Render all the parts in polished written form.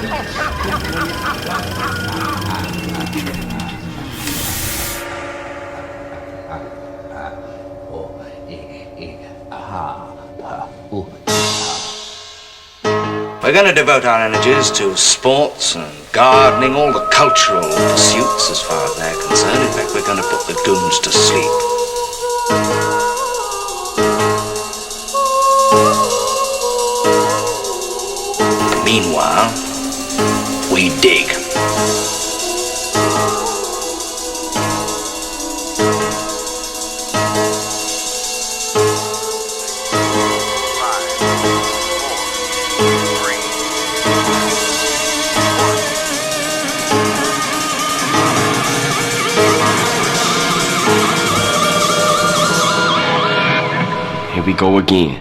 We're going to devote our energies to sports and gardening, all the cultural pursuits as far as they're concerned. In fact, we're going to put the goons to sleep. Meanwhile, we dig. Here we go again.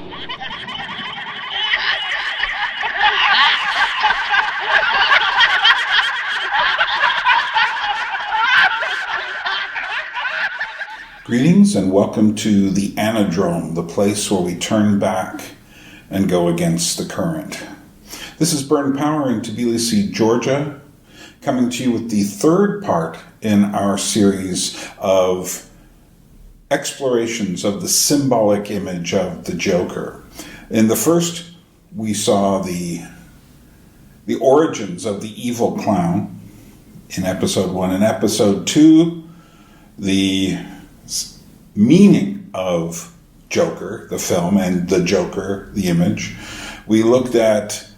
Greetings and welcome to the Anadrome, the place where we turn back and go against the current. This is Burn Power in Tbilisi, Georgia, coming to you with the third part in our series of explorations of the symbolic image of the Joker. In the first, we saw the origins of the evil clown in episode 1. In episode 2, the meaning of Joker, the film, and the Joker, the image. We looked at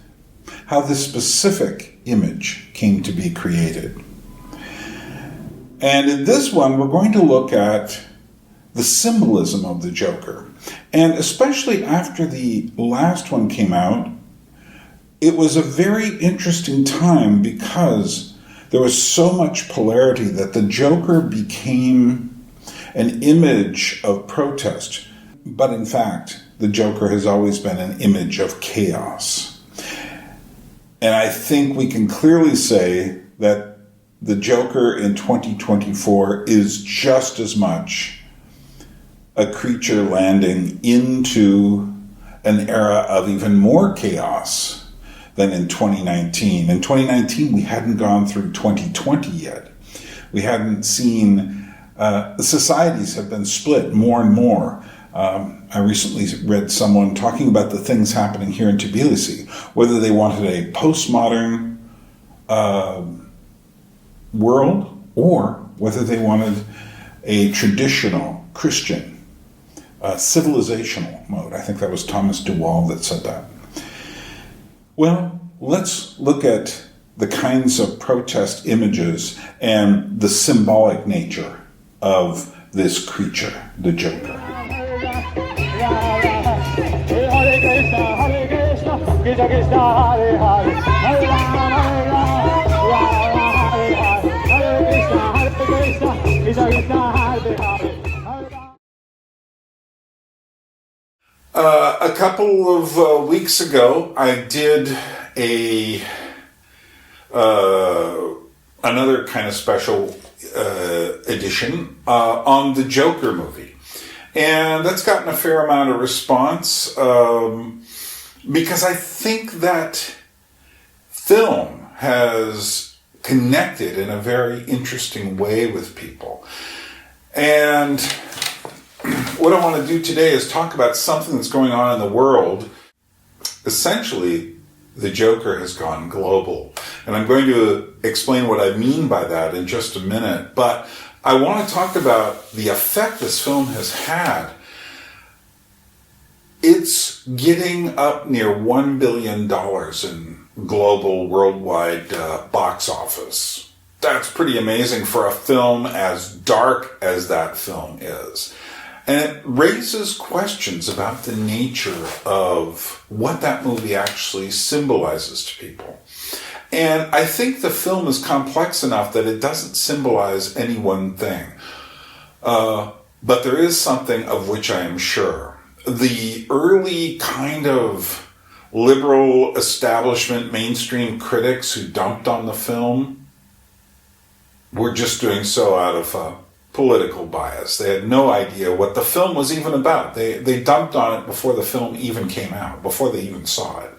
how this specific image came to be created. And in this one, we're going to look at the symbolism of the Joker. And especially after the last one came out, it was a very interesting time because there was so much polarity that the Joker became an image of protest. But in fact, the Joker has always been an image of chaos. And I think we can clearly say that the Joker in 2024 is just as much a creature landing into an era of even more chaos than in 2019. In 2019, we hadn't gone through 2020 yet. We hadn't seen, the societies have been split more and more. I recently read someone talking about the things happening here in Tbilisi, whether they wanted a postmodern world or whether they wanted a traditional Christian civilizational mode. I think that was Thomas Duval that said that. Well, let's look at the kinds of protest images and the symbolic nature of this creature, the Joker. A couple of weeks ago, I did another kind of special edition on the Joker movie. And that's gotten a fair amount of response because I think that film has connected in a very interesting way with people. And what I want to do today is talk about something that's going on in the world. Essentially, the Joker has gone global. And I'm going to explain what I mean by that in just a minute. But I want to talk about the effect this film has had. It's getting up near $1 billion in global, worldwide box office. That's pretty amazing for a film as dark as that film is. And it raises questions about the nature of what that movie actually symbolizes to people. And I think the film is complex enough that it doesn't symbolize any one thing. But there is something of which I am sure. The early kind of liberal establishment mainstream critics who dumped on the film were just doing so out of political bias. They had no idea what the film was even about. They dumped on it before the film even came out, before they even saw it.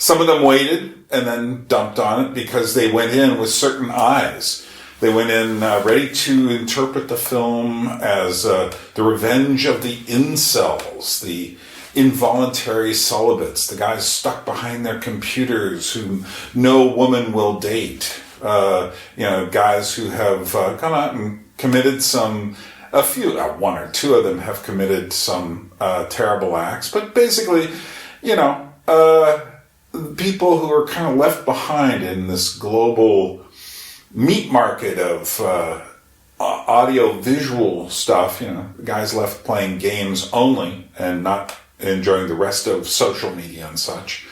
Some of them waited and then dumped on it because they went in with certain eyes. They went in ready to interpret the film as the revenge of the incels, the involuntary celibates, the guys stuck behind their computers who no woman will date. Guys who have gone out and committed one or two of them have committed some terrible acts, but basically, people who are kind of left behind in this global meat market of audio-visual stuff, guys left playing games only and not enjoying the rest of social media and such.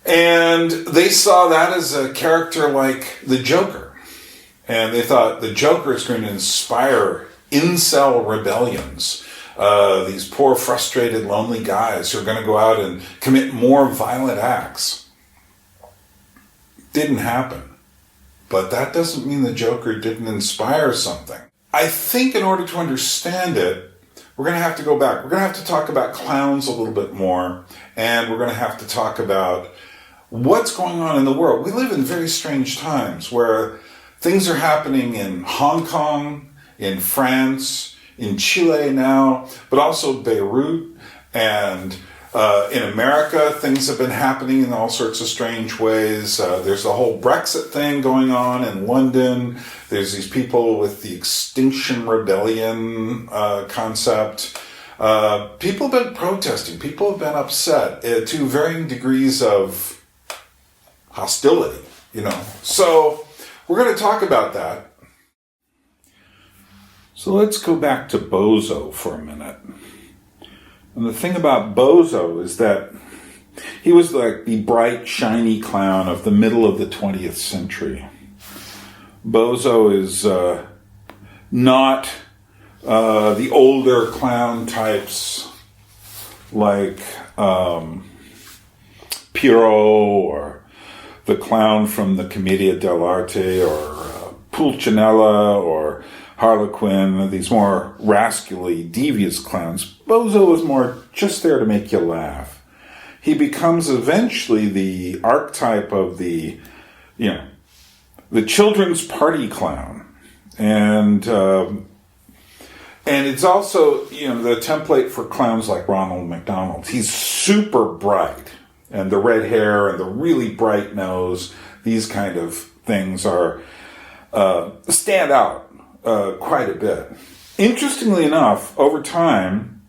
And they saw that as a character like the Joker. And they thought the Joker is going to inspire incel rebellions. These poor, frustrated, lonely guys who are going to go out and commit more violent acts. Didn't happen. But that doesn't mean the Joker didn't inspire something. I think in order to understand it, we're going to have to go back. We're going to have to talk about clowns a little bit more, and we're going to have to talk about what's going on in the world. We live in very strange times where things are happening in Hong Kong, in France, in Chile now, but also Beirut, and in America, things have been happening in all sorts of strange ways. There's the whole Brexit thing going on in London. There's these people with the Extinction Rebellion concept. People have been protesting. People have been upset to varying degrees of hostility, So we're going to talk about that. So let's go back to Bozo for a minute. And the thing about Bozo is that he was like the bright, shiny clown of the middle of the 20th century. Bozo is not the older clown types like Pierrot or the clown from the Commedia dell'arte or Pulcinella or Harlequin, these more rascally, devious clowns. Bozo was more just there to make you laugh. He becomes eventually the archetype of the children's party clown. And it's also, the template for clowns like Ronald McDonald. He's super bright. And the red hair and the really bright nose, these kind of things are stand out quite a bit. Interestingly enough, over time,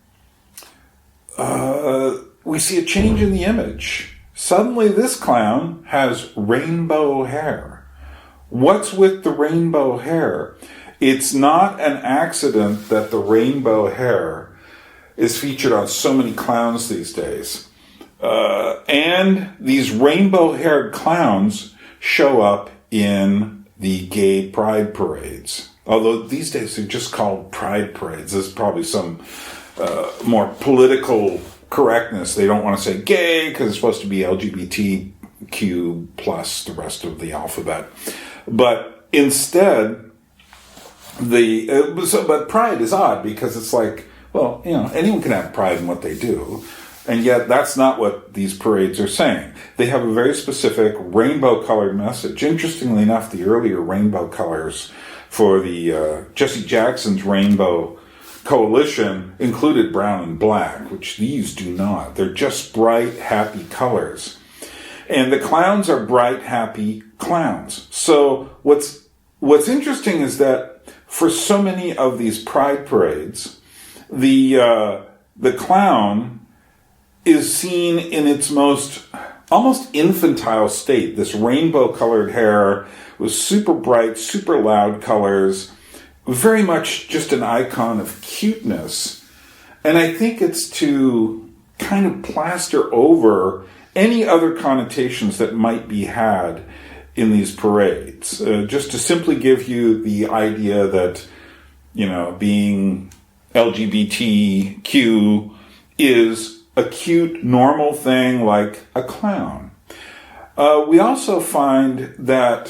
we see a change in the image. Suddenly this clown has rainbow hair. What's with the rainbow hair? It's not an accident that the rainbow hair is featured on so many clowns these days. And these rainbow-haired clowns show up in the gay pride parades. Although these days they're just called pride parades. There's probably some more political correctness. They don't want to say gay because it's supposed to be LGBTQ plus the rest of the alphabet. But instead, but pride is odd because it's like, well, anyone can have pride in what they do. And yet that's not what these parades are saying. They have a very specific rainbow-colored message. Interestingly enough, the earlier rainbow colors for the Jesse Jackson's Rainbow Coalition included brown and black, which these do not. They're just bright, happy colors. And the clowns are bright, happy clowns. So what's interesting is that for so many of these pride parades, the clown is seen in its most almost infantile state. This rainbow-colored hair with super bright, super loud colors, very much just an icon of cuteness. And I think it's to kind of plaster over any other connotations that might be had in these parades. Just to simply give you the idea that, being LGBTQ is a cute, normal thing like a clown. We also find that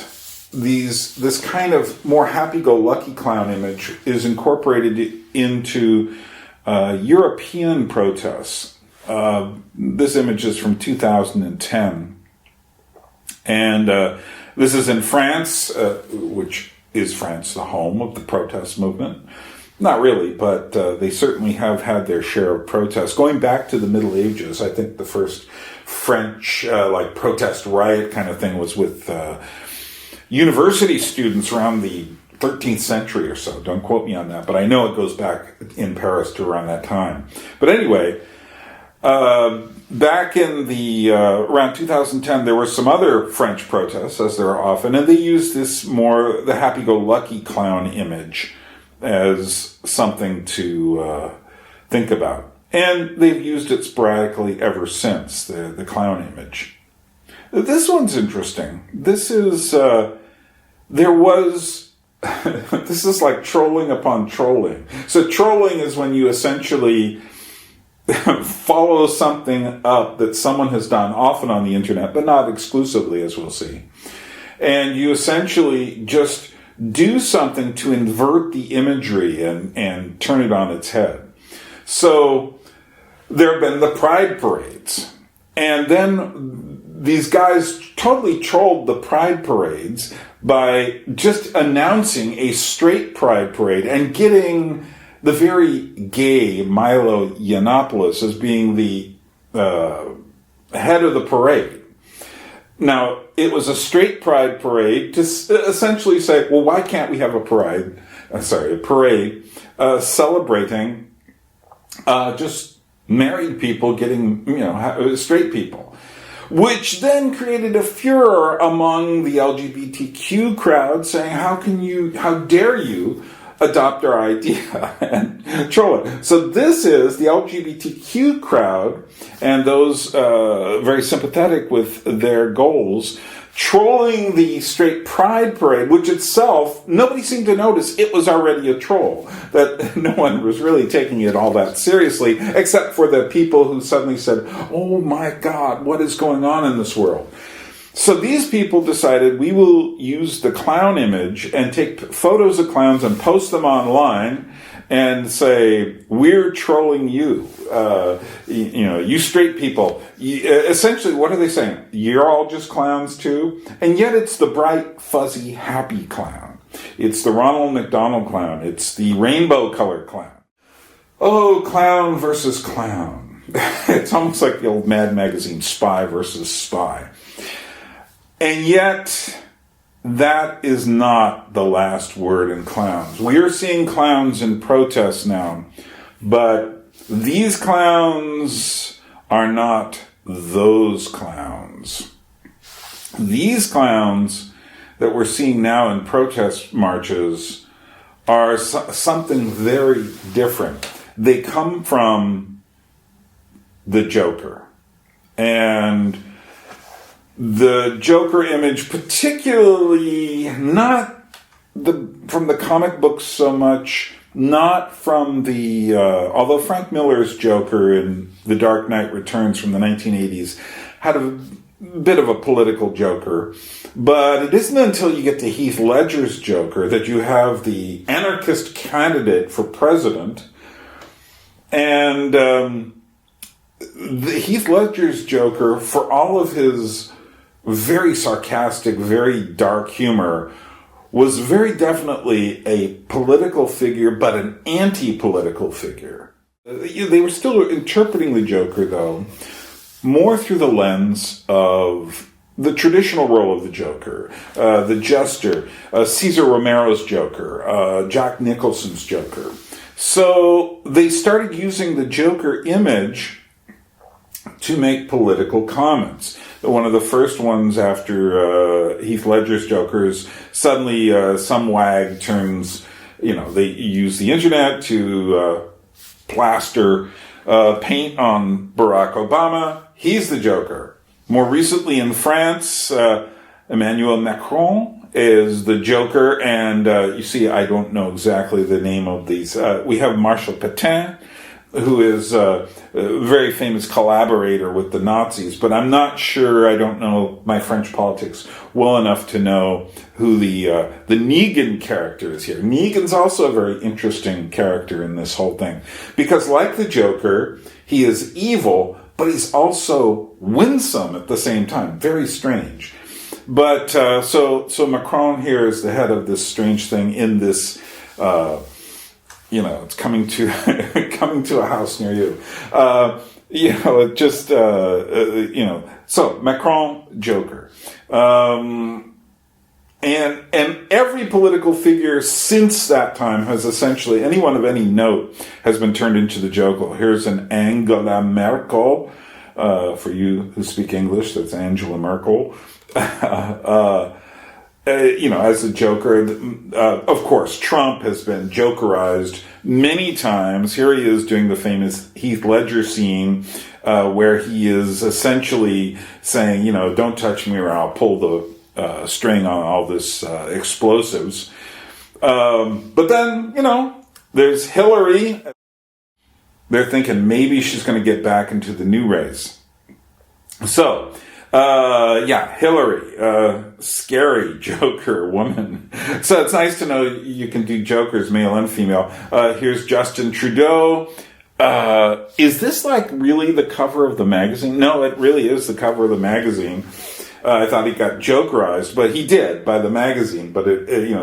this kind of more happy-go-lucky clown image is incorporated into European protests. This image is from 2010. And this is in France, which is France the home of the protest movement? Not really, but they certainly have had their share of protests. Going back to the Middle Ages, I think the first French protest riot kind of thing was with university students around the 13th century or so. Don't quote me on that, but I know it goes back in Paris to around that time. But anyway, back in the around 2010, there were some other French protests, as there are often, and they used the happy-go-lucky clown image as something to think about. And they've used it sporadically ever since, the clown image. This one's interesting. This is, this is like trolling upon trolling. So trolling is when you essentially follow something up that someone has done, often on the internet, but not exclusively, as we'll see. And you essentially just do something to invert the imagery and turn it on its head. So there have been the pride parades. And then these guys totally trolled the pride parades by just announcing a straight pride parade and getting the very gay Milo Yiannopoulos as being the head of the parade. Now, it was a straight pride parade to essentially say, well, why can't we have a parade celebrating just married people getting, straight people. Which then created a furor among the LGBTQ crowd saying, how dare you adopt our idea and troll it. So this is the LGBTQ crowd and those very sympathetic with their goals trolling the straight pride parade, which itself, nobody seemed to notice it was already a troll, that no one was really taking it all that seriously, except for the people who suddenly said, oh my God, what is going on in this world? So these people decided, we will use the clown image and take photos of clowns and post them online and say, we're trolling you. You straight people. Essentially, what are they saying? You're all just clowns too? And yet it's the bright, fuzzy, happy clown. It's the Ronald McDonald clown. It's the rainbow-colored clown. Oh, clown versus clown. It's almost like the old Mad Magazine, Spy versus Spy. And yet, that is not the last word in clowns. We are seeing clowns in protest now, but these clowns are not those clowns. These clowns that we're seeing now in protest marches are something very different. They come from the Joker. And the Joker image, particularly not from the comic books so much, not from the, although Frank Miller's Joker in The Dark Knight Returns from the 1980s had a bit of a political Joker, but it isn't until you get to Heath Ledger's Joker that you have the anarchist candidate for president, and Heath Ledger's Joker, for all of his very sarcastic, very dark humor, was very definitely a political figure, but an anti-political figure. They were still interpreting the Joker, though, more through the lens of the traditional role of the Joker, the Jester, Cesar Romero's Joker, Jack Nicholson's Joker. So they started using the Joker image to make political comments. One of the first ones after Heath Ledger's Joker is suddenly some wag turns, they use the internet to plaster paint on Barack Obama. He's the Joker. More recently in France, Emmanuel Macron is the Joker, and you see, I don't know exactly the name of these. We have Marshal Pétain, who is a very famous collaborator with the Nazis, but I'm not sure, I don't know my French politics well enough to know who the Negan character is here. Negan's also a very interesting character in this whole thing, because like the Joker, he is evil, but he's also winsome at the same time. Very strange. But so Macron here is the head of this strange thing in this, it's coming to a house near you. So Macron, Joker. And every political figure since that time has essentially, anyone of any note has been turned into the Joker. Here's an Angela Merkel. For you who speak English, that's Angela Merkel. As a Joker. Of course, Trump has been Jokerized many times. Here he is doing the famous Heath Ledger scene, where he is essentially saying, don't touch me or I'll pull the string on all this explosives. But then, there's Hillary. They're thinking maybe she's going to get back into the new race. So, Hillary, scary Joker woman. So it's nice to know you can do Jokers, male and female. Here's Justin Trudeau. Is this like really the cover of the magazine? No, it really is the cover of the magazine. I thought he got Jokerized, but he did by the magazine. But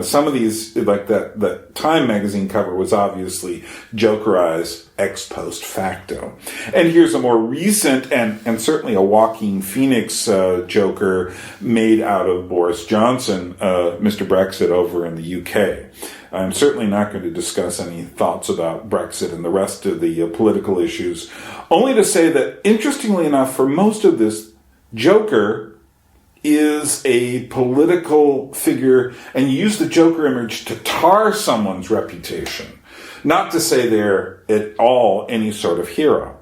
some of these, like that Time magazine cover was obviously Jokerized ex post facto. And here's a more recent and certainly a Joaquin Phoenix Joker made out of Boris Johnson, Mr. Brexit over in the UK. I'm certainly not going to discuss any thoughts about Brexit and the rest of the political issues, only to say that, interestingly enough, for most of this, Joker is a political figure, and you use the Joker image to tar someone's reputation, not to say they're at all any sort of hero.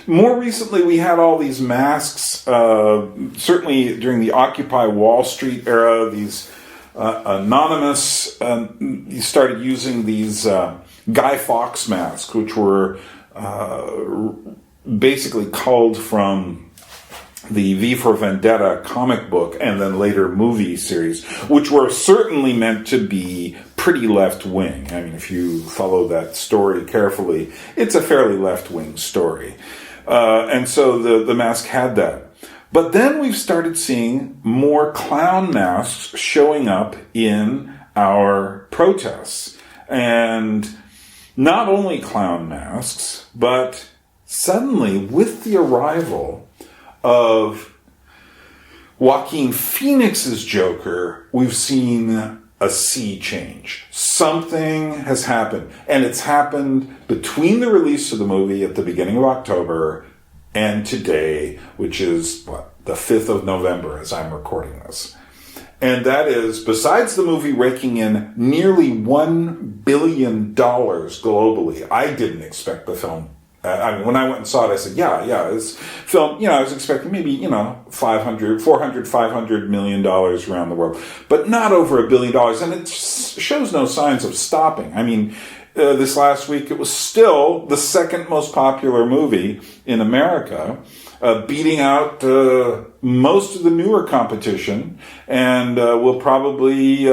More recently, we had all these masks, certainly during the Occupy Wall Street era, these anonymous, you started using these Guy Fawkes masks, which were basically culled from the V for Vendetta comic book and then later movie series, which were certainly meant to be pretty left-wing. I mean, if you follow that story carefully, it's a fairly left-wing story. And so the mask had that. But then we've started seeing more clown masks showing up in our protests. And not only clown masks, but suddenly with the arrival of Joaquin Phoenix's Joker, we've seen a sea change. Something has happened. And it's happened between the release of the movie at the beginning of October and today, which is, the 5th of November as I'm recording this. And that is, besides the movie raking in nearly $1 billion globally, I didn't expect the film. When I went and saw it, I said, this film, I was expecting maybe, $500 million around the world, but not over $1 billion. And it shows no signs of stopping. I mean, this last week, it was still the second most popular movie in America, beating out most of the newer competition, and will probably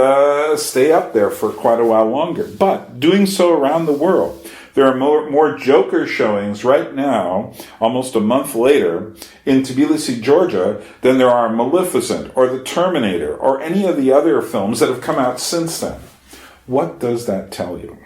stay up there for quite a while longer. But doing so around the world. There are more Joker showings right now, almost a month later, in Tbilisi, Georgia, than there are Maleficent or The Terminator or any of the other films that have come out since then. What does that tell you?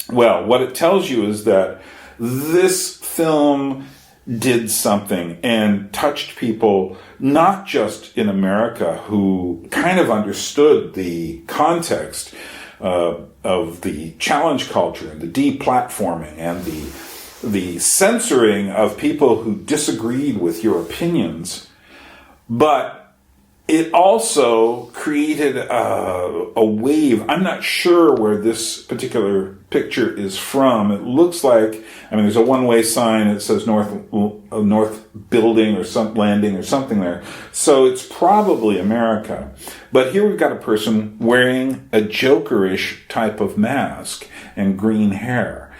Well, what it tells you is that this film did something and touched people, not just in America, who kind of understood the context of the challenge culture and the deplatforming and the censoring of people who disagreed with your opinions, but it also created a wave. I'm not sure where this particular picture is from. It looks like, there's a one-way sign. It says North Building or some landing or something there. So it's probably America. But here we've got a person wearing a Jokerish type of mask and green hair.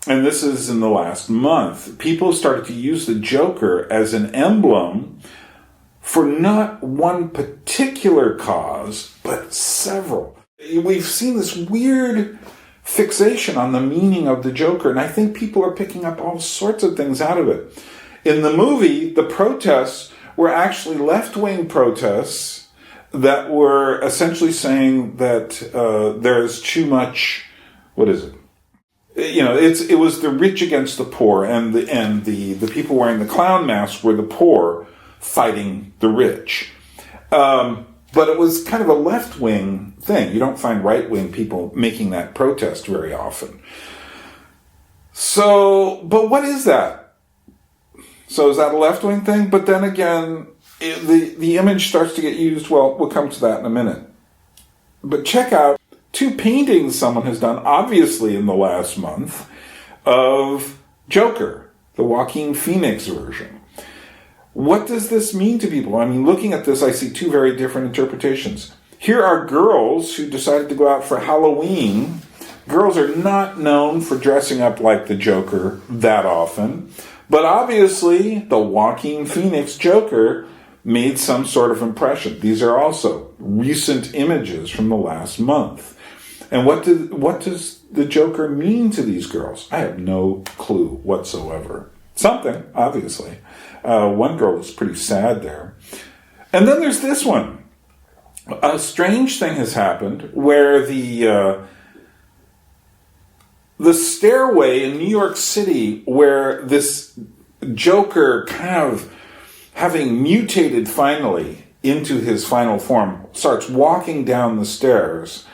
and this is in the last month, people started to use the Joker as an emblem for not one particular cause, but several. We've seen this weird fixation on the meaning of the Joker, and I think people are picking up all sorts of things out of it. In the movie, the protests were actually left-wing protests that were essentially saying that there's too much, what is it? You know, it was the rich against the poor, and the people wearing the clown masks were the poor fighting the rich. But it was kind of a left-wing thing. You don't find right-wing people making that protest very often. So, but what is that? So is that a left-wing thing? But then again, the image starts to get used. Well, we'll come to that in a minute. But check out 2 paintings someone has done, obviously in the last month, of Joker, the Joaquin Phoenix version. What does this mean to people? I mean, looking at this, I see 2 very different interpretations. Here are girls who decided to go out for Halloween. Girls are not known for dressing up like the Joker that often. But obviously, the Joaquin Phoenix Joker made some sort of impression. These are also recent images from the last month. And what does the Joker mean to these girls? I have no clue whatsoever. Something, obviously. One girl is pretty sad there. And then there's this one. A strange thing has happened where the stairway in New York City, where this Joker kind of having mutated finally into his final form, starts walking down the stairs.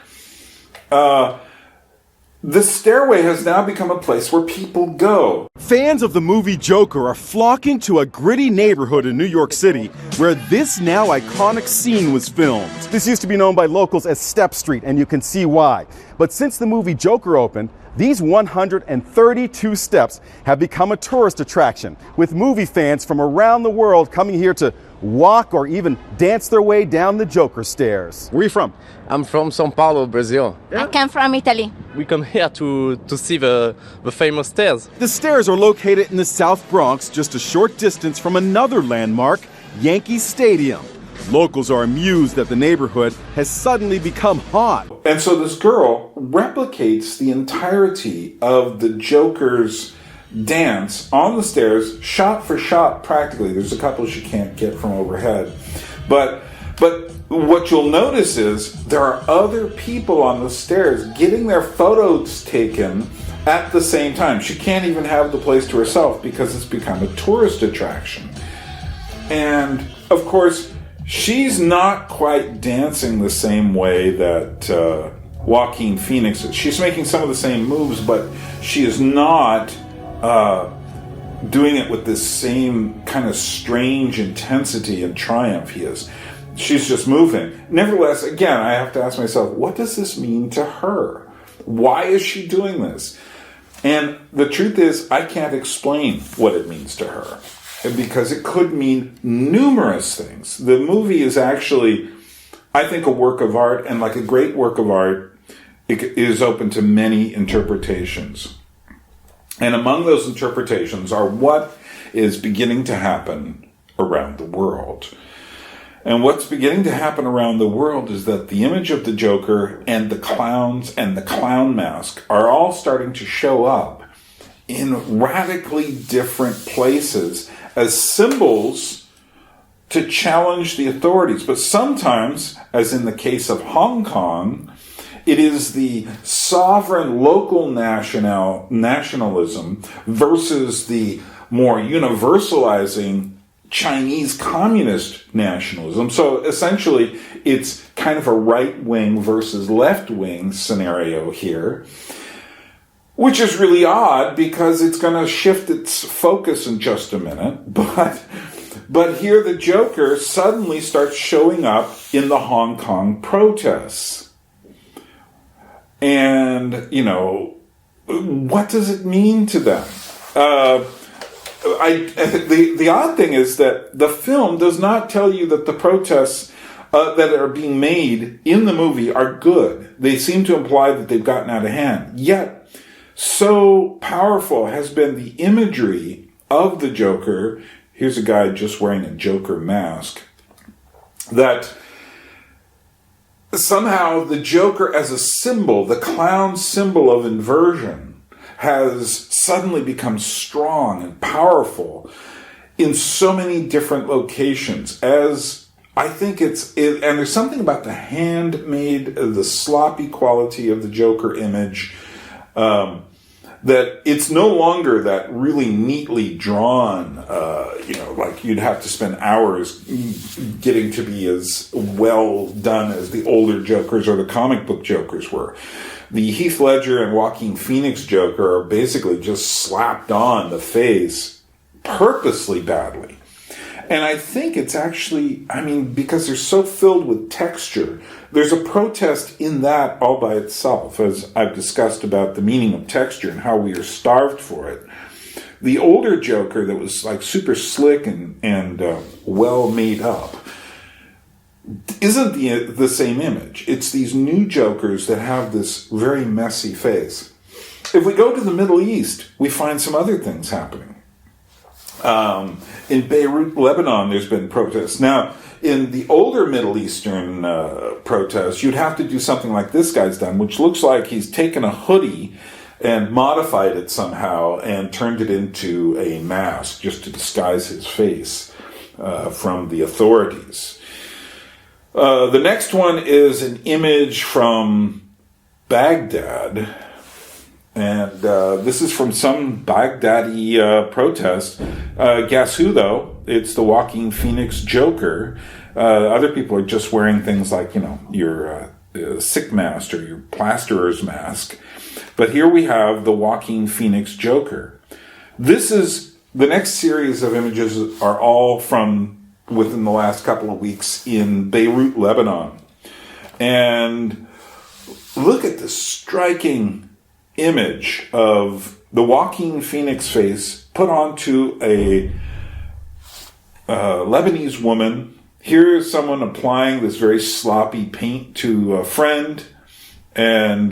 The stairway has now become a place where people go. Fans of the movie Joker are flocking to a gritty neighborhood in New York City where this now iconic scene was filmed. This used to be known by locals as Step Street, and you can see why. But since the movie Joker opened, these 132 steps have become a tourist attraction, with movie fans from around the world coming here to walk or even dance their way down the Joker stairs. Where are you from? I'm from São Paulo, Brazil. I come from Italy. We come here to see the famous stairs. The stairs are located in the South Bronx, just a short distance from another landmark, Yankee Stadium. Locals are amused that the neighborhood has suddenly become hot. And so this girl replicates the entirety of the Joker's dance on the stairs, shot for shot practically. There's a couple she can't get from overhead. But what you'll notice is there are other people on the stairs getting their photos taken at the same time. She can't even have the place to herself because it's become a tourist attraction. And, of course, she's not quite dancing the same way that Joaquin Phoenix is. She's making some of the same moves, but she is not doing it with this same kind of strange intensity and triumph he is. She's just moving. Nevertheless, again, I have to ask myself, what does this mean to her? Why is she doing this? And the truth is, I can't explain what it means to her, because it could mean numerous things. The movie is actually, I think, a work of art, and like a great work of art, it is open to many interpretations. And among those interpretations are what is beginning to happen around the world. And what's beginning to happen around the world is that the image of the Joker and the clowns and the clown mask are all starting to show up in radically different places as symbols to challenge the authorities. But sometimes, as in the case of Hong Kong, it is the sovereign local nationalism versus the more universalizing Chinese communist nationalism. So essentially, it's kind of a right-wing versus left-wing scenario here, which is really odd because it's going to shift its focus in just a minute. But here the Joker suddenly starts showing up in the Hong Kong protests. And, you know, what does it mean to them? The odd thing is that the film does not tell you that the protests that are being made in the movie are good. They seem to imply that they've gotten out of hand. Yet, so powerful has been the imagery of the Joker. Here's a guy just wearing a Joker mask. That somehow the Joker as a symbol, the clown symbol of inversion, has suddenly become strong and powerful in so many different locations. As I think and there's something about the handmade, the sloppy quality of the Joker image, that it's no longer that really neatly drawn, like you'd have to spend hours getting to be as well done as the older Jokers or the comic book Jokers were. The Heath Ledger and Joaquin Phoenix Joker are basically just slapped on the face purposely badly. And I think it's actually, because they're so filled with texture, there's a protest in that all by itself, as I've discussed about the meaning of texture and how we are starved for it. The older Joker that was like super slick and well made up isn't the same image. It's these new Jokers that have this very messy face. If we go to the Middle East, we find some other things happening. In Beirut, Lebanon, there's been protests. Now, in the older Middle Eastern protests, you'd have to do something like this guy's done, which looks like he's taken a hoodie and modified it somehow and turned it into a mask just to disguise his face from the authorities. The next one is an image from Baghdad. And this is from some Baghdadi protest. Guess who, though? It's the Joaquin Phoenix Joker. Other people are just wearing things like, your sick mask or your plasterer's mask. But here we have the Joaquin Phoenix Joker. This is, the next series of images are all from within the last couple of weeks in Beirut, Lebanon. And look at this striking image of the Joaquin Phoenix face put onto a Lebanese woman. Here's someone applying this very sloppy paint to a friend and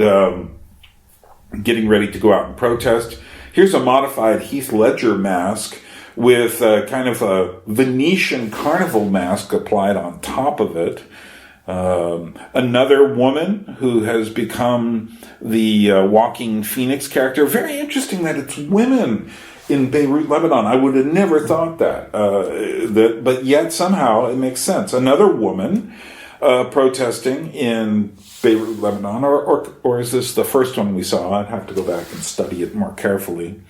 getting ready to go out and protest. Here's a modified Heath Ledger mask with kind of a Venetian carnival mask applied on top of it. Another woman who has become the Joaquin Phoenix character. Very interesting that it's women in Beirut, Lebanon. I would have never thought that. But yet somehow it makes sense. Another woman protesting in Beirut, Lebanon. Or is this the first one we saw? I'd have to go back and study it more carefully.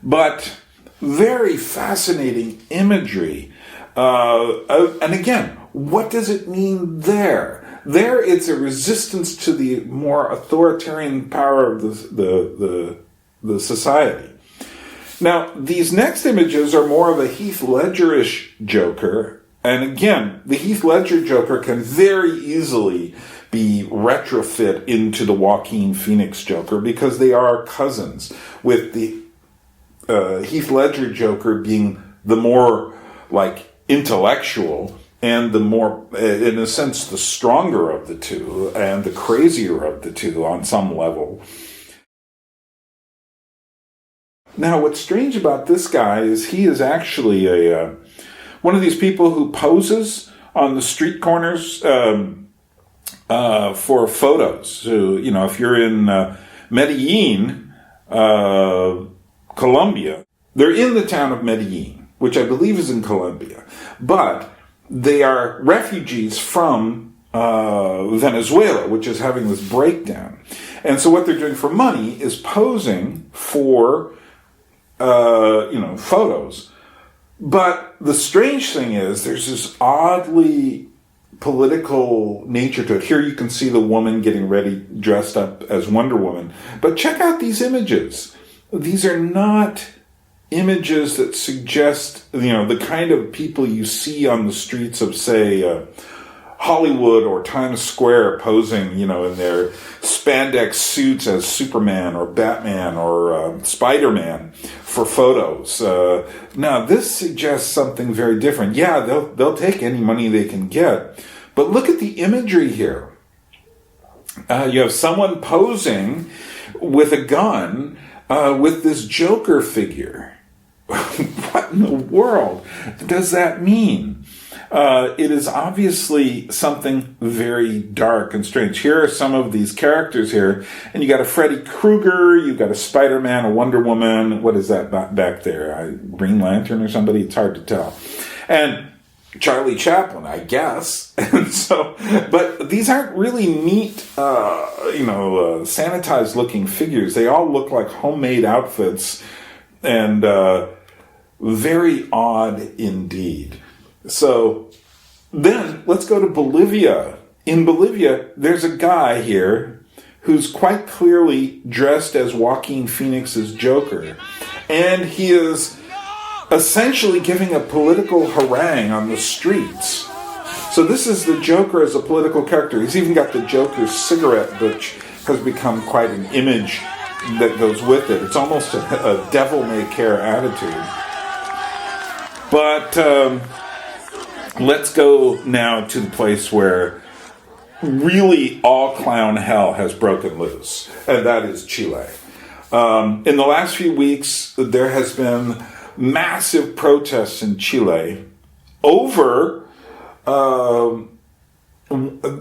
But very fascinating imagery. And again, what does it mean there? There, it's a resistance to the more authoritarian power of the society. Now, these next images are more of a Heath Ledger-ish Joker. And again, the Heath Ledger Joker can very easily be retrofit into the Joaquin Phoenix Joker because they are cousins, with the Heath Ledger Joker being the more intellectual and the more, in a sense, the stronger of the two and the crazier of the two on some level. Now, what's strange about this guy is he is actually one of these people who poses on the street corners for photos. So, if you're in Medellin, Colombia, they're in the town of Medellin, which I believe is in Colombia, but they are refugees from Venezuela, which is having this breakdown. And so what they're doing for money is posing for, photos. But the strange thing is there's this oddly political nature to it. Here you can see the woman getting ready, dressed up as Wonder Woman. But check out these images. These are not images that suggest, the kind of people you see on the streets of, say, Hollywood or Times Square posing, in their spandex suits as Superman or Batman or Spider-Man for photos. Now, this suggests something very different. Yeah, they'll take any money they can get. But look at the imagery here. You have someone posing with a gun with this Joker figure. What in the world does that mean? It is obviously something very dark and strange. Here are some of these characters here, and you got a Freddy Krueger, you've got a Spider-Man, a Wonder Woman. What is that back there? Green Lantern or somebody? It's hard to tell. And Charlie Chaplin, I guess. And so, but these aren't really neat, sanitized looking figures. They all look like homemade outfits, and very odd indeed. So then let's go to Bolivia. In Bolivia, there's a guy here who's quite clearly dressed as Joaquin Phoenix's Joker. And he is essentially giving a political harangue on the streets. So this is the Joker as a political character. He's even got the Joker cigarette, which has become quite an image that goes with it. It's almost a devil-may-care attitude. But let's go now to the place where really all clown hell has broken loose, and that is Chile. In the last few weeks, there has been massive protests in Chile over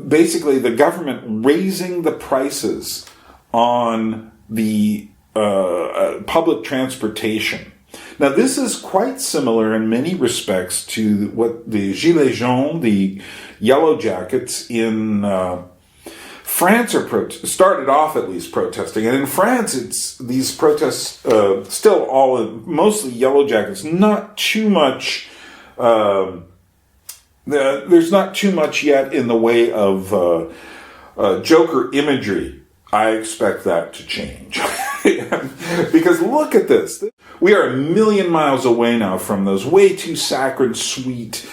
basically the government raising the prices on the public transportation. Now, this is quite similar in many respects to what the Gilets jaunes, the Yellow Jackets in France started off at least protesting. And in France, it's these protests still all mostly Yellow Jackets. Not too much. There's not too much yet in the way of Joker imagery. I expect that to change. Because look at this. We are a million miles away now from those way too saccharine, sweet,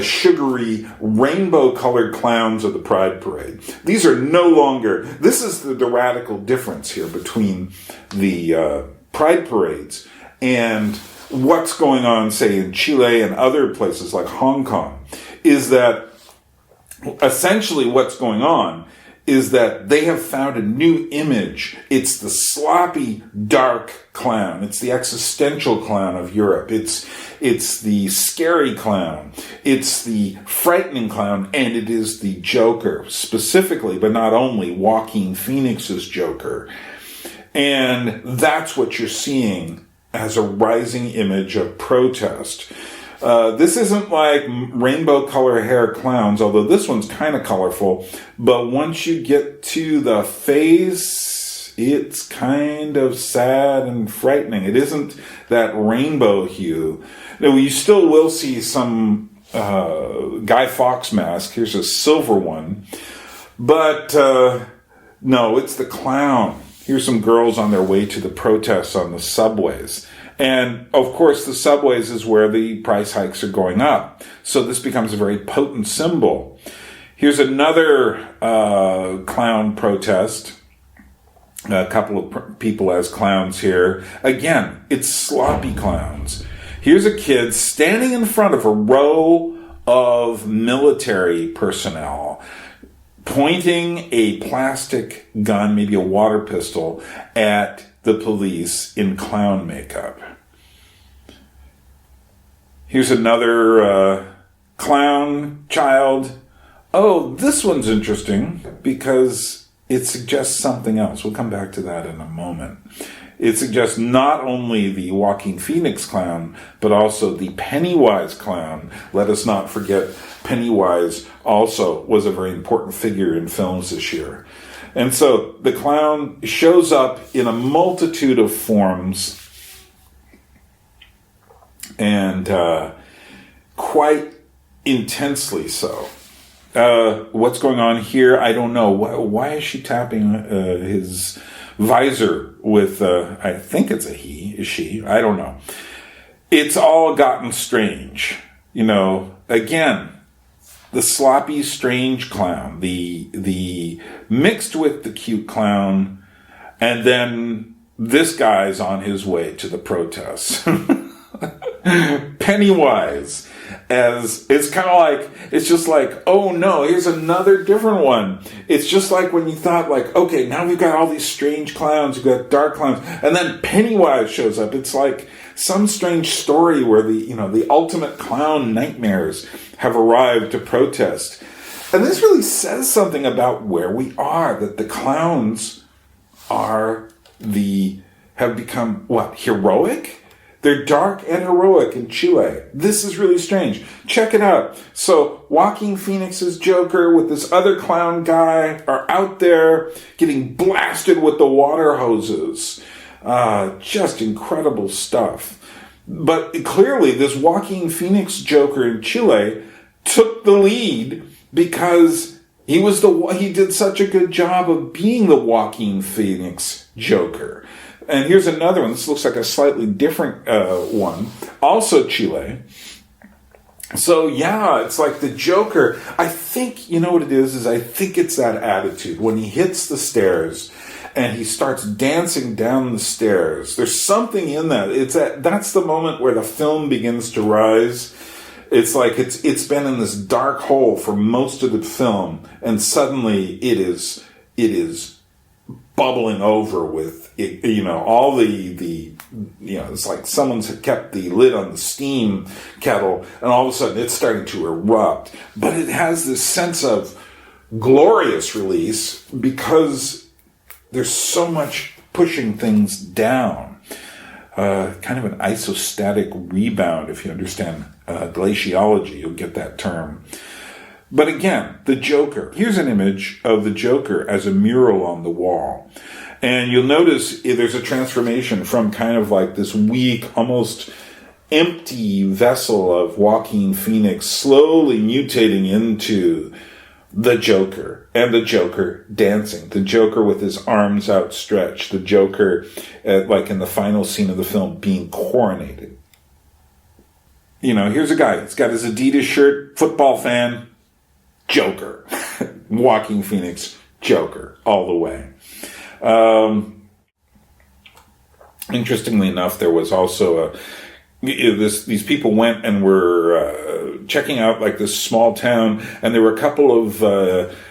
sugary, rainbow-colored clowns of the Pride Parade. These are no longer... This is the radical difference here between the Pride Parades and what's going on, say, in Chile and other places like Hong Kong, is that essentially what's going on is that they have found a new image. It's the sloppy, dark clown. It's the existential clown of Europe. It's the scary clown. It's the frightening clown. And it is the Joker, specifically, but not only, Joaquin Phoenix's Joker. And that's what you're seeing as a rising image of protest. This isn't like rainbow color hair clowns, although this one's kind of colorful. But once you get to the face, it's kind of sad and frightening. It isn't that rainbow hue. Now, you still will see some Guy Fawkes mask. Here's a silver one. But no, it's the clown. Here's some girls on their way to the protests on the subways. And, of course, the subways is where the price hikes are going up. So this becomes a very potent symbol. Here's another clown protest. A couple of people as clowns here. Again, it's sloppy clowns. Here's a kid standing in front of a row of military personnel, pointing a plastic gun, maybe a water pistol, at the police in clown makeup. Here's another clown child. Oh, this one's interesting because it suggests something else. We'll come back to that in a moment. It suggests not only the Joaquin Phoenix clown, but also the Pennywise clown. Let us not forget Pennywise also was a very important figure in films this year. And so the clown shows up in a multitude of forms, and quite intensely so. What's going on here? I don't know. Why is she tapping his visor with, I think it's a he, is she? I don't know. It's all gotten strange. You know, again, the sloppy, strange clown, the mixed with the cute clown, and then this guy's on his way to the protests. Pennywise. as it's kind of like, it's just like, oh no, here's another different one. It's just like when you thought like, okay, now we've got all these strange clowns, we've got dark clowns, and then Pennywise shows up. It's like some strange story where the ultimate clown nightmares have arrived to protest. And this really says something about where we are, that the clowns have become, heroic? They're dark and heroic in Chile. This is really strange. Check it out. So, Joaquin Phoenix's Joker with this other clown guy are out there getting blasted with the water hoses. Just incredible stuff. But clearly, this Joaquin Phoenix Joker in Chile took the lead because he did such a good job of being the Joaquin Phoenix Joker. And here's another one. This looks like a slightly different one. Also Chile. So, yeah, it's like the Joker. I think, you know what it is I think it's that attitude. When he hits the stairs and he starts dancing down the stairs, there's something in that. That's the moment where the film begins to rise. It's like it's been in this dark hole for most of the film, and suddenly it is bubbling over with, all the it's like someone's kept the lid on the steam kettle, and all of a sudden it's starting to erupt. But it has this sense of glorious release because there's so much pushing things down. Kind of an isostatic rebound, if you understand glaciology, you'll get that term. But again, the Joker. Here's an image of the Joker as a mural on the wall. And you'll notice there's a transformation from kind of like this weak, almost empty vessel of Joaquin Phoenix slowly mutating into the Joker. And the Joker dancing. The Joker with his arms outstretched. The Joker, like in the final scene of the film, being coronated. Here's a guy. He's got his Adidas shirt, football fan, Joker. Joaquin Phoenix, Joker, all the way. Interestingly enough, there was also these people went and were checking out like this small town, and there were a couple of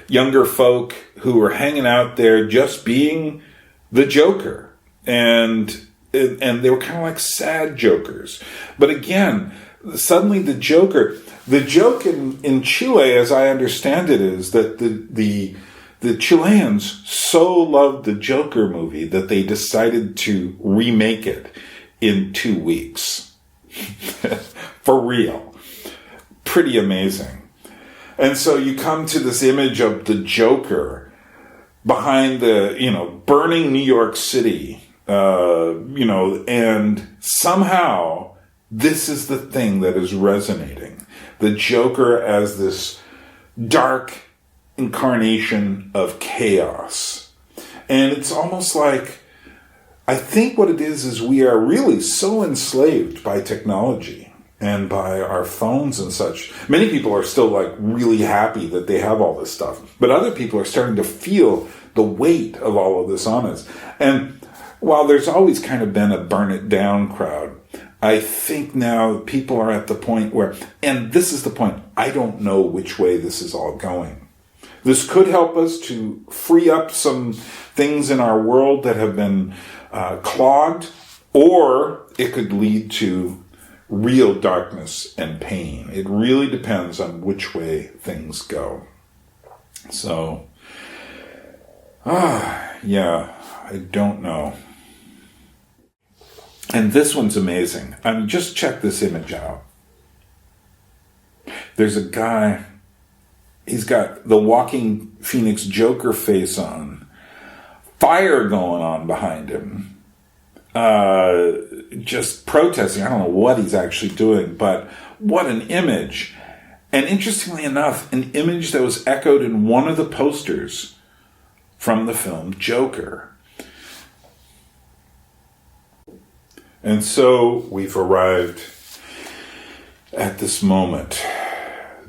younger folk who were hanging out there just being the Joker, and they were kind of like sad jokers. But again, suddenly the joke in Chile, as I understand it, is that the Chileans so loved the Joker movie that they decided to remake it in 2 weeks. For real. Pretty amazing. And so you come to this image of the Joker behind the, burning New York City, and somehow this is the thing that is resonating. The Joker as this dark incarnation of chaos. And it's almost like, I think what it is we are really so enslaved by technology and by our phones and such. Many people are still like really happy that they have all this stuff, but other people are starting to feel the weight of all of this on us. And while there's always kind of been a burn it down crowd, I think now people are at the point where, and this is the point, I don't know which way this is all going. This could help us to free up some things in our world that have been clogged, or it could lead to real darkness and pain. It really depends on which way things go. So, yeah, I don't know. And this one's amazing. I mean, just check this image out. There's a guy, he's got the Joaquin Phoenix Joker face on, fire going on behind him, just protesting. I don't know what he's actually doing, but what an image. And interestingly enough, an image that was echoed in one of the posters from the film Joker. And so we've arrived at this moment.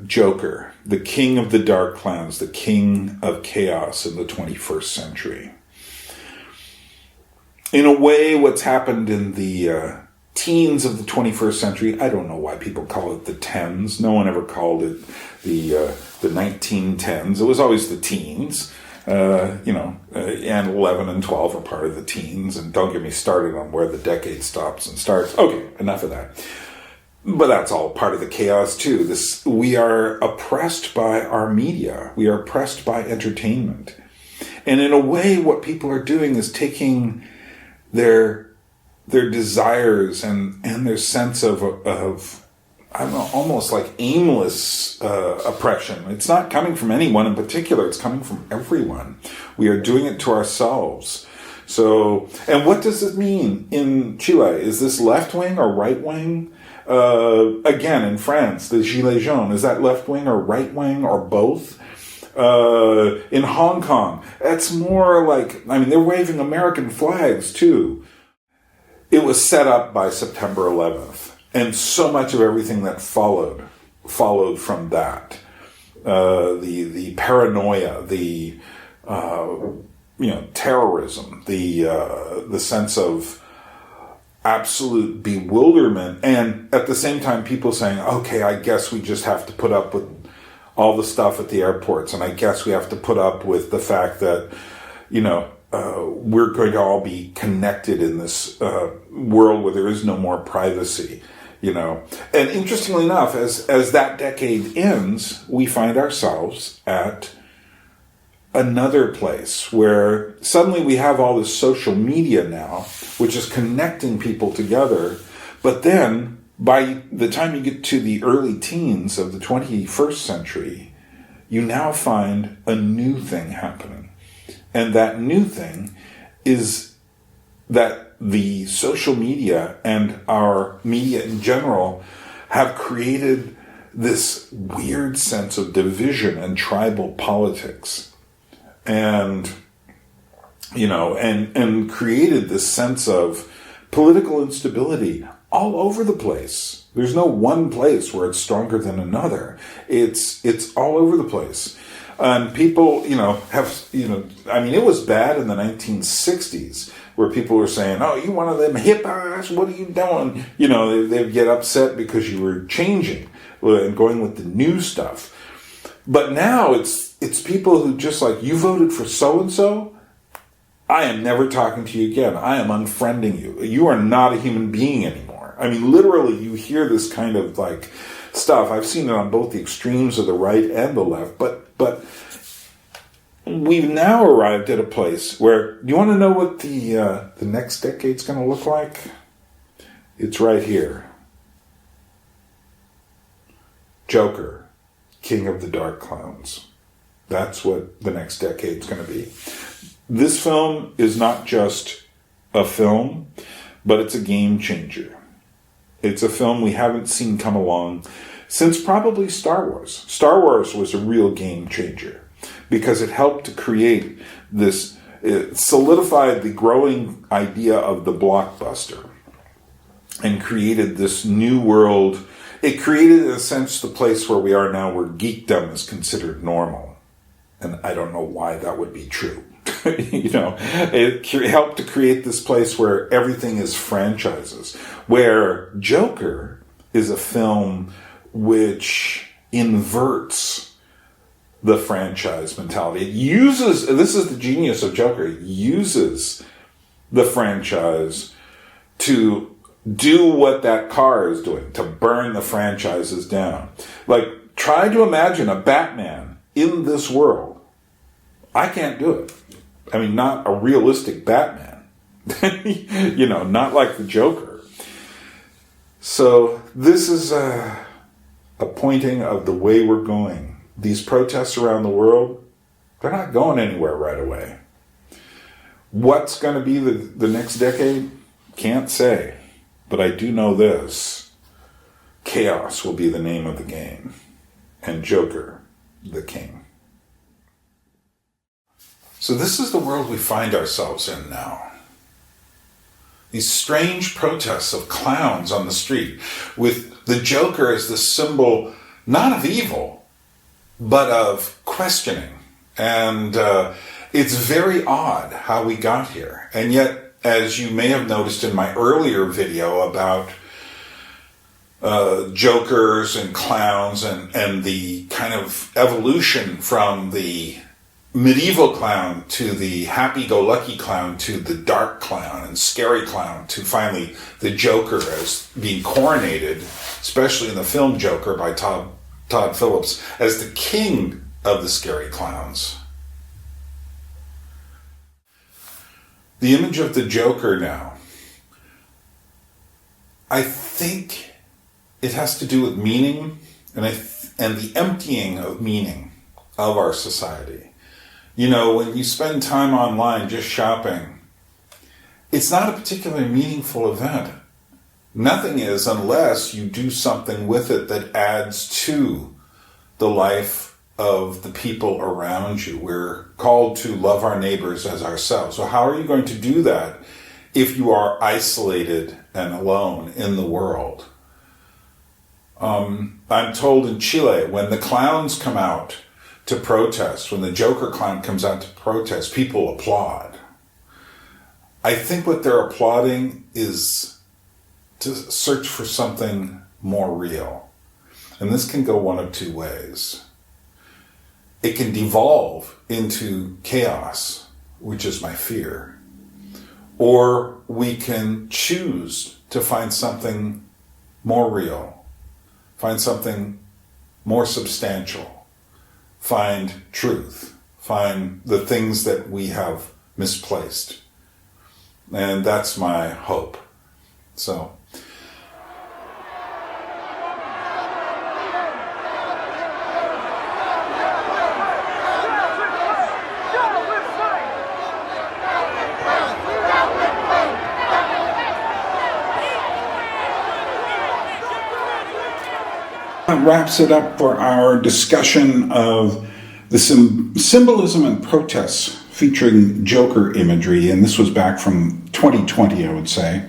Joker, the king of the dark clowns, the king of chaos in the 21st century. In a way, what's happened in the teens of the 21st century. I don't know why people call it the tens. No one ever called it the 1910s. It was always the teens. And 11 and 12 are part of the teens. And don't get me started on where the decade stops and starts. Okay, enough of that. But that's all part of the chaos too. We are oppressed by our media. We are oppressed by entertainment. And in a way, what people are doing is taking their desires and their sense of I don't know, almost like aimless oppression. It's not coming from anyone in particular. It's coming from everyone. We are doing it to ourselves. So, and what does it mean in Chile? Is this left wing or right wing? Again, in France, the Gilets jaunes, is that left wing or right wing or both? In Hong Kong, that's more like, they're waving American flags too. It was set up by September 11th, and so much of everything that followed from that. The paranoia, the terrorism, the sense of absolute bewilderment, and at the same time people saying, okay, I guess we just have to put up with all the stuff at the airports, and I guess we have to put up with the fact that, we're going to all be connected in this world where there is no more privacy, And interestingly enough, as that decade ends, we find ourselves at another place where suddenly we have all this social media now, which is connecting people together, but then by the time you get to the early teens of the 21st century, you now find a new thing happening. And that new thing is that the social media and our media in general have created this weird sense of division and tribal politics. And, and created this sense of political instability all over the place. There's no one place where it's stronger than another. It's all over the place. And people, it was bad in the 1960s where people were saying, oh, you one of them hip ass, what are you doing? They'd get upset because you were changing and going with the new stuff. But now it's people who just like, you voted for so-and-so, I am never talking to you again. I am unfriending you. You are not a human being anymore. Literally, you hear this kind of like stuff. I've seen it on both the extremes of the right and the left. But we've now arrived at a place where, do you want to know what the next decade's going to look like? It's right here. Joker, King of the Dark Clowns. That's what the next decade's going to be. This film is not just a film, but it's a game changer. It's a film we haven't seen come along since probably Star Wars. Star Wars was a real game changer because it helped to create this, it solidified the growing idea of the blockbuster and created this new world. It created, in a sense, the place where we are now, where geekdom is considered normal. And I don't know why that would be true. It helped to create this place where everything is franchises, where Joker is a film which inverts the franchise mentality. It uses, this is the genius of Joker, it uses the franchise to do what that car is doing, to burn the franchises down. Like, try to imagine a Batman in this world. I can't do it. Not a realistic Batman. Not like the Joker. So this is a pointing of the way we're going. These protests around the world, they're not going anywhere right away. What's going to be the next decade? Can't say. But I do know this. Chaos will be the name of the game. And Joker, the king. So this is the world we find ourselves in now. These strange protests of clowns on the street, with the Joker as the symbol, not of evil, but of questioning. And it's very odd how we got here. And yet, as you may have noticed in my earlier video about jokers and clowns and the kind of evolution from the medieval clown to the happy-go-lucky clown to the dark clown and scary clown to finally the Joker as being coronated, especially in the film Joker by Todd Phillips, as the king of the scary clowns. The image of the Joker now, I think it has to do with meaning and the emptying of meaning of our society. You know, when you spend time online just shopping, it's not a particularly meaningful event. Nothing is unless you do something with it that adds to the life of the people around you. We're called to love our neighbors as ourselves. So how are you going to do that if you are isolated and alone in the world? I'm told in Chile, when the clowns come out to protest, when the Joker clown comes out to protest, people applaud. I think what they're applauding is to search for something more real. And this can go one of two ways. It can devolve into chaos, which is my fear. Or we can choose to find something more real, find something more substantial, find truth, find the things that we have misplaced. And that's my hope. So. That wraps it up for our discussion of the symbolism and protests featuring Joker imagery, and this was back from 2020, I would say.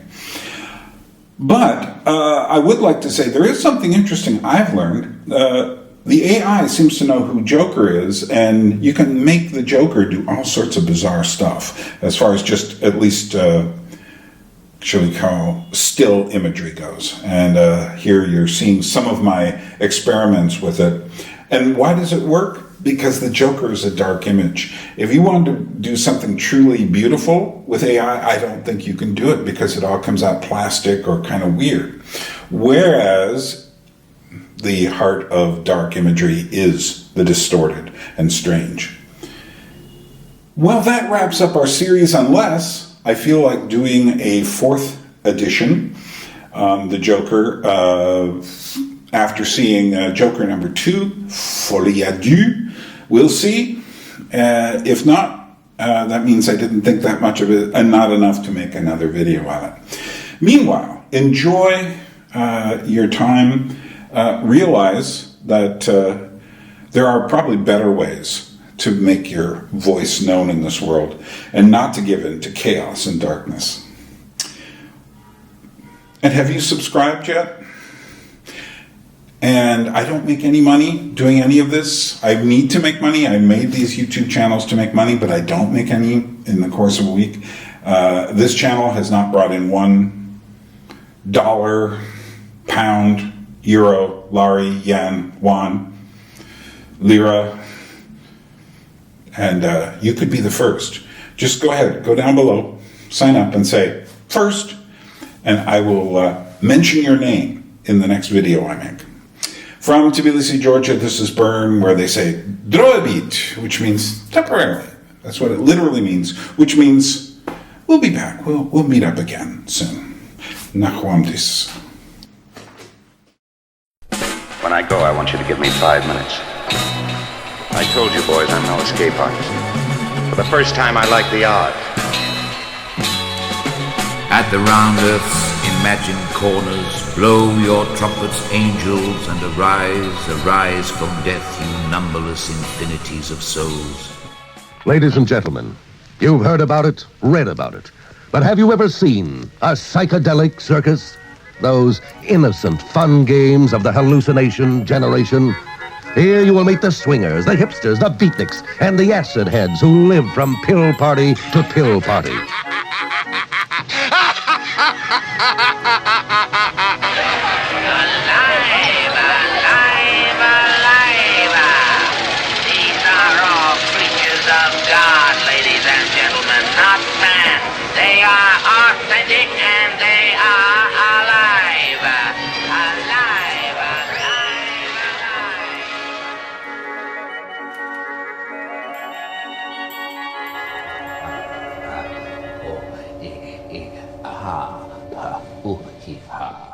But I would like to say there is something interesting I've learned. The AI seems to know who Joker is, and you can make the Joker do all sorts of bizarre stuff, as far as just at least shall we call still imagery goes. And here you're seeing some of my experiments with it. And why does it work? Because the Joker is a dark image. If you want to do something truly beautiful with AI, I don't think you can do it because it all comes out plastic or kind of weird. Whereas the heart of dark imagery is the distorted and strange. Well, that wraps up our series, unless I feel like doing a 4th edition, the Joker, after seeing Joker number 2, Folie à Deux. We'll see. If not, that means I didn't think that much of it and not enough to make another video on it. Meanwhile, enjoy your time. Realize that there are probably better ways to make your voice known in this world and not to give in to chaos and darkness. And have you subscribed yet? And I don't make any money doing any of this. I need to make money. I made these YouTube channels to make money, but I don't make any in the course of a week. This channel has not brought in $1, pound, euro, lari, yen, won, lira, and you could be the first. Just go ahead, go down below, sign up and say, first, and I will mention your name in the next video I make. From Tbilisi, Georgia, this is Bern, where they say droebit, which means temporarily. That's what it literally means, which means we'll be back. We'll meet up again soon. Nachwamdis. When I go, I want you to give me 5 minutes. I told you, boys, I'm no escape artist. For the first time, I like the odds. At the round earth's imagined corners, blow your trumpets, angels, and arise from death, you numberless infinities of souls. Ladies and gentlemen, you've heard about it, read about it, but have you ever seen a psychedelic circus? Those innocent fun games of the hallucination generation? Here you will meet the swingers, the hipsters, the beatniks, and the acid heads who live from pill party to pill party. Alive, alive, alive. These are all creatures of God, ladies and gentlemen, not man. They are authentic and they are alive. Alive, alive, alive. Ha, ha, ooh, he, ha.